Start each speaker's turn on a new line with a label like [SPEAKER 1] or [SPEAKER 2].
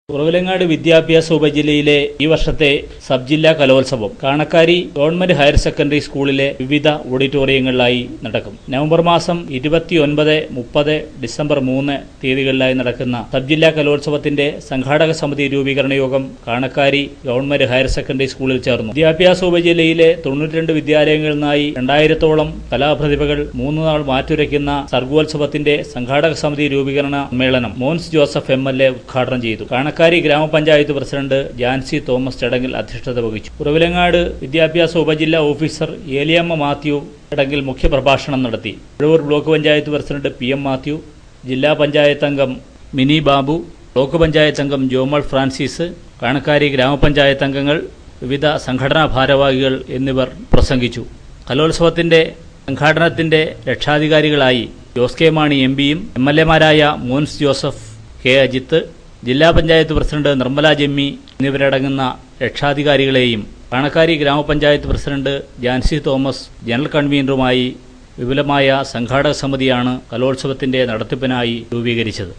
[SPEAKER 1] കുറവിലങ്ങാട് വിദ്യാഭ്യാസ ഉപജില്ലയിലെ ഈ വർഷത്തെ സബ് ജില്ലാ കലോത്സവം കാണക്കാരി ഗവൺമെന്റ് ഹയർ സെക്കൻഡറി സ്കൂളിലെ വിവിധ ഓഡിറ്റോറിയങ്ങളിലായി നടക്കും. നവംബർ മാസം 29, 30, ഡിസംബർ 3 തീയതികളിലായി നടക്കുന്ന സബ് ജില്ലാ കലോത്സവത്തിന്റെ സംഘാടക സമിതി രൂപീകരണ യോഗം കാണക്കാരി ഗവൺമെന്റ് ഹയർ സെക്കൻഡറി സ്കൂളിൽ ചേർന്നു. വിദ്യാഭ്യാസ ഉപജില്ലയിലെ 92 വിദ്യാലയങ്ങളിൽ നിന്നായി 2000-ഓളം കലാപ്രതിഭകൾ 3 നാൾ മാറ്റുരയ്ക്കുന്ന സർഗോത്സവത്തിന്റെ സംഘാടക സമിതി രൂപീകരണ സമ്മേളനം മോൻസ് ജോസഫ് MLA ഉദ്ഘാടനം ചെയ്തു. കാണക്കാരി ഗ്രാമപഞ്ചായത്ത് പ്രസിഡന്റ് ജാൻസി തോമസ് ചടങ്ങിൽ അധ്യക്ഷത വഹിച്ചു. കുറവിലങ്ങാട് വിദ്യാഭ്യാസ ഉപജില്ലാ ഓഫീസർ ഏലിയമ്മ മാത്യു ചടങ്ങിൽ മുഖ്യപ്രഭാഷണം നടത്തി. Uzhavoor block panchayat president PM Mathew, ജില്ലാ പഞ്ചായത്ത് അംഗം മിനി ബാബു, ബ്ലോക്ക് പഞ്ചായത്ത് അംഗം ജോമൾ ഫ്രാൻസിസ്, കാണക്കാരി ഗ്രാമപഞ്ചായത്ത് അംഗങ്ങൾ, വിവിധ സംഘടനാ ഭാരവാഹികൾ എന്നിവർ പ്രസംഗിച്ചു. കലോത്സവത്തിന്റെ സംഘാടനത്തിന്റെ രക്ഷാധികാരികളായി ജോസ് കെ മാണി MPയും MLAമാരായ മോൻസ് ജോസഫ്, K അജിത്ത്, ജില്ലാ പഞ്ചായത്ത് പ്രസിഡന്റ് നിർമ്മല ജെമ്മി എന്നിവരടങ്ങുന്ന രക്ഷാധികാരികളെയും കാണക്കാരി ഗ്രാമപഞ്ചായത്ത് പ്രസിഡന്റ് ജാൻസി തോമസ് ജനറൽ കൺവീനറുമായി വിപുലമായ സംഘാടക സമിതിയാണ് കലോത്സവത്തിന്റെ നടത്തിപ്പിനായി രൂപീകരിച്ചത്.